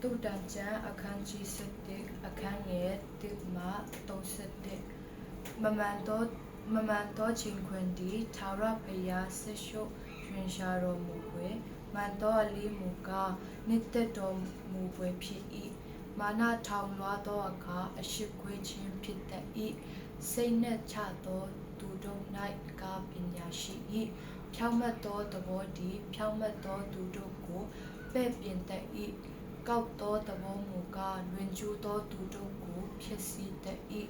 တုတန်ကျန်အခန်းကြီး7အခန်းငယ်1မှ31မမှန်သောချင်းခွင်သည်ထာဝရဘုရားဆက်ရှုပ်ရွှင်ရှားတော်မူပွေမှန်သောအလေးမူကားနှစ်သက်တော်မူပွေဖြစ်၏မာနထောင်လွှားသောအခါအရှိခွေးခြင်းဖြစ်တတ်၏စိတ်နှက်ချသောသူတို့၌ကားပညာရှိ၏ဖြောင့်မတ်သောသဘောတည်ဖြောင့်မတ်သောသူတို့ကိုပဲ့ပြင်တတ်၏ကောက်သောသဘောမူကားလွင်ကျူးသောသူတို့ကိုဖြစ်စီတတ်၏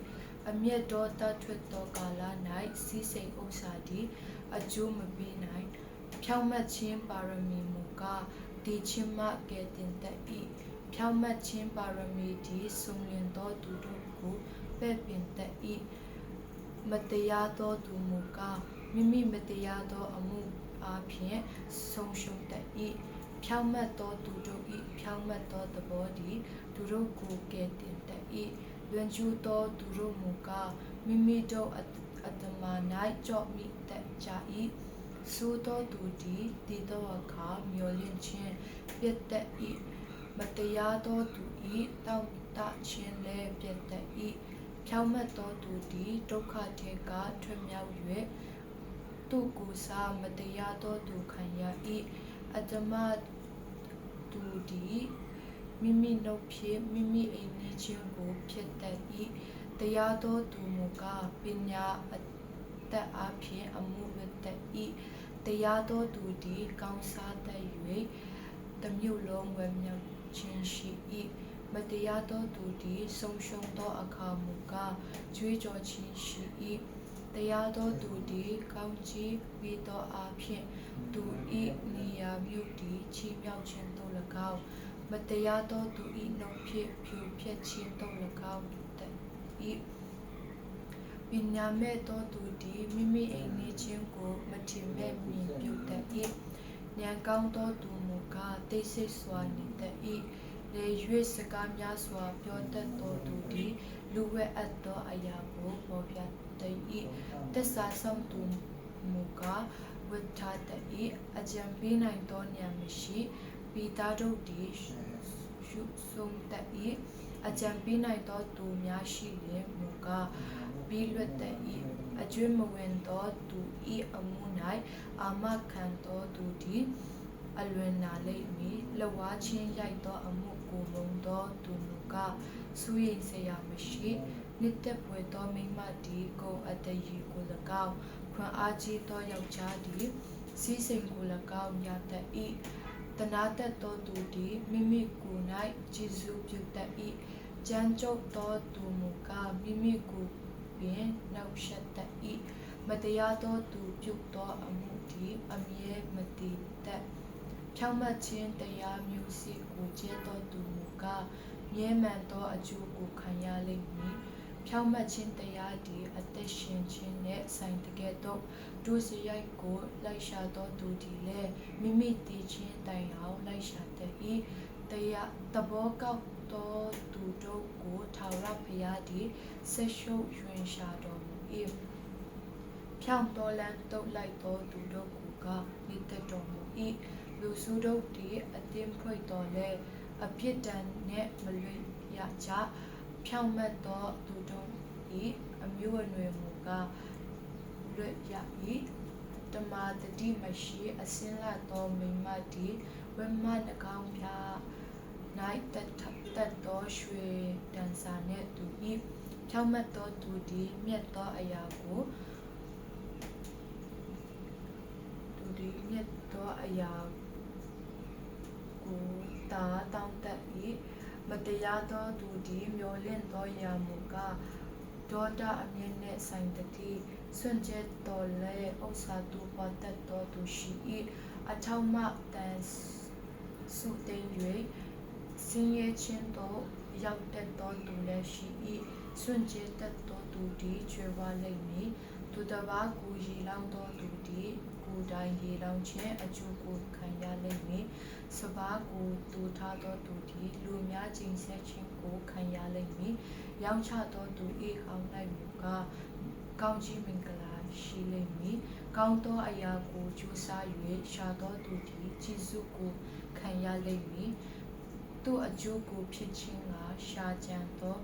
အမျက်တော်တထွတ်သောကာလ၌စီးစိမ်ဥစ္စာသည်အကျိုးမပေးနိုင်ဖြောင့်မတ်ခြင်းပါရမီမူကားတည်ခြင်းမှကယ်တင်တတ်၏ဖြောင့်မတ်ခြင်းပါရမီသည်စုံလင်သောသူတို့ကိုပဲ့ပြင်တတ်၏မတရားသောသူမူကားမိမိမတရားသောအမှုအားဖြင့်ဆုံးရှုံးတတ်၏ဖြောင့်မတ်သောသူတို့၏ဖြောင့်မတ်သောသဘောသည်သူတို့ကိုကယ်တင်တတ်၏လွန်ကျူးသောသူတို့မူကားမိမိတို့အတ္တမ၌ကြော့မိတတ်ကြ၏ဆိုသောသူသည်တည်သောအခါမျောလင့်ခြင်းပြတ်တတ်၏မတရားသောသူ၏တောင့်တခြင်းလည်းပြတ်တတ်၏ဖြောင့်မတ်သောသူသည်ဒုက္ခထဲကထွက်မြောက်၍သူကိုယ်စားမတရားသောသူခံရ၏အတ္တမသူသည်မိမိနှုတ်ဖြင့်မိမိအိမ်နီးချင်းကိုဖြစ်တတ်၏တရားသောသူမူကားပညာအသက်အားဖြင့်အမှုလွတ်တတ်၏တရားသောသူသည်ကောင်းစားတတ်၍တမျိုးလုံးဝယ်မြောက်ခြင်းရှိ၏မတရားသောသူသည်ဆုံးရှုံးသောအခါမူကားကြွေးကြော်ခြင်းရှိ၏တရားသောသူသည်ကောင်းကြီးပြီးသောအားဖြင့်သူ၏နေရာမြို့သည်ချီးမြှောက်ခြင်းသို့၎င်းမတရားသောသူ၏နှုတ်ဖြင့်ဖြူဖြက်ခြင်းသို့၎င်းတတ်၏ပညာမဲ့သောသူသည်မိမိအိမ်နီးချင်းကိုမထင်မဲ့မြင်ပြုတတ်၏ဉာဏ်ကောင်းသောသူမူကားသိစိတ်စွာနေတတ်၏လေ၍စကားများစွာပြောတတ်သောသူသည်လူဝဲအပ်သောအရာကိုပေါ်ပြတတ်၏တစ္ဆာဆောင်သူမူကားဝိထတတ်၏အကြံပေးနိုင်သောဉာဏ်မရှိပိသားတို့သည်ရှုဆုံးတတ်၏အကြံပေးနိုင်သောသူများရှိလျင်မူကားပြီးလွတ်တတ်၏အကျွမ်းမဝင်သောသူ၏အမှု၌အာမခံသောသူသည်အလွန်နာလိမ့်မည်လဝါချင်းရိုက်သောအမှုကိုလုံးသောသူမူကားစူးရိမ်စရာမရှိနှစ်သက်ပွေသောမိန်းမသည်ကိုယ်အတ္တရည်ကို၎င်းခွန်အားကြီးသောယောက်ျားသည်စီးစိမ်ကို၎င်းရတတ်၏တနာတတ်သောသူသည်မိမိကိုယ်၌ကျေးဇူးပြုတတ်၏ကြမ်းကြုတ်သောသူမူကားမိမိကိုယ်ပင်နှောက်ယှက်တတ်၏မတရားသောသူပြုသောအမှုသည်အမြဲမတည်တတ်ဖြောင့်မတ်ခြင်းတရားမျိုးစေ့ကိုကျင့်သောသူမူကားမြဲမှန်သောအကျိုးကိုခံရလိမ့်မည်ဖြောင့်မတ်ခြင်းတရားသည်အသက်ရှင်ခြင်းနှင့်ဆိုင်တကယ်တော့ဒုစရိုက်ကိုလိုက်ရှာသောသူသည်လည်းမိမိတည်ခြင်းတိုင်အောင်လိုက်ရှာတတ်၏တရားသဘောကောက်သောသူတို့ကိုထာဝရဘုရားသည်ဆက်ရှုပ်ရွှင်ရှာတော်မူ၏ဖြောင့်တော်လန်းတုတ်လိုက်သောသူတို့ကိုကမြစ်သက်တော်မူ၏လူစုတို့သည်အသင်းဖွဲ့တော်လဲအပြစ်ဒဏ်နှင့်မလွတ်ရကြဖြောင့်မတ်သောသူတို့၏အမျိုးအနွယ်မူကားလွတ်ရ၏တမာတတိမရှိအစင်းလာသောမိမသည်ဝမနှကောင်းပြ၌တက်သောရွှေတန်စာနှင့်သူ၏ဖြောင့်မတ်သောသူသည်မြတ်သောအရာကိုတာတောင်းတတ်၏မတရားသောသူသည်မျောလင့်သောရာမူကားဒေါသအမျက်နှင့်ဆိုင်တည်းစွန့်ကြဲတော်လဲဥစ္စာသူပေါ်တတ်သောသူရှိ၏အထောက်မတန်စုသိမ့်၍ဆင်းရဲခြင်းသို့ရောက်တတ်သောသူလည်းရှိ၏စွန့်ကြဲတတ်သောသူသည်ကျွယ်ဝလိမ့်မည်သူတစ်ပါးကိုရေလောင်းသောသူသည်ကိုယ်တိုင်ရေလောင်းခြင်းအကျိုးကိုခံရလိမ့်မည်စပါးကိုတူထားသောသူသည်လူများကျင့်ဆက်ခြင်းကိုခံရလိမ့်မည်ရောင်းချသောသူ၏ကောင်း၌မူကားကောင်းကြီးမင်္ဂလာရှိလိမ့်မည်ကောင်းသောအရာကိုကြိုးစား၍ရှာသောသူသည်ကျေးဇူးကိုခံရလိမ့်မည် သူအကျိုးကိုဖြစ်ခြင်းကရှာကြံသော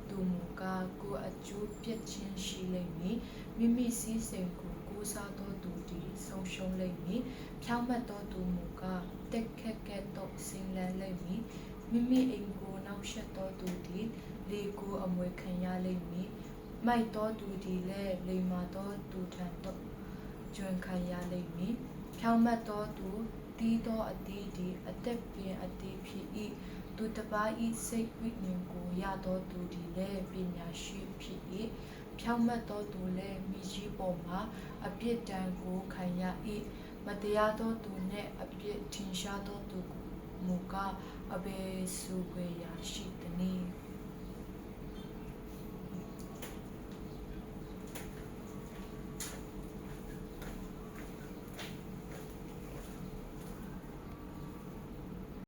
သူမူကားကိုအကျိုးပြည့်ခြင်းရှိလိမ့်မည်မိမိစည်းစိမ်ကိုကိုးစားသောသူသည်ဆုံးရှုံးလိမ့်မည်ဖြောင့်မတ်သောသူမူကားတက်ခက်ကဲ့သို့ဆင်းလဲလိမ့်မည်မိမိအိမ်ကိုနှောက်ယှက်သောသူသည်လေကိုအမွေခံရလိမ့်မည်မိုက်သောသူသည်လည်းလိမ္မာသောသူထံသို့ကျွန်ခံရလိမ့်မည်ဖြောင့်မတ်သောသူတီးသောအသီးသည်အသက်ပင်အသီးဖြစ်၏သူတစ်ပါး၏စိတ်ဝိညာဉ်ကိုရသောသူသည်လည်းပညာရှိဖြစ်၏ဖြောင့်မတ်သောသူလည်းမိကြီးပေါ်မှာအပြစ်ဒဏ်ကိုခံရ၏မတရားသောသူနှင့်အပြစ်ထင်ရှားသောသူမူကားအဘယ်ဆိုခွေရာရှိသနည်း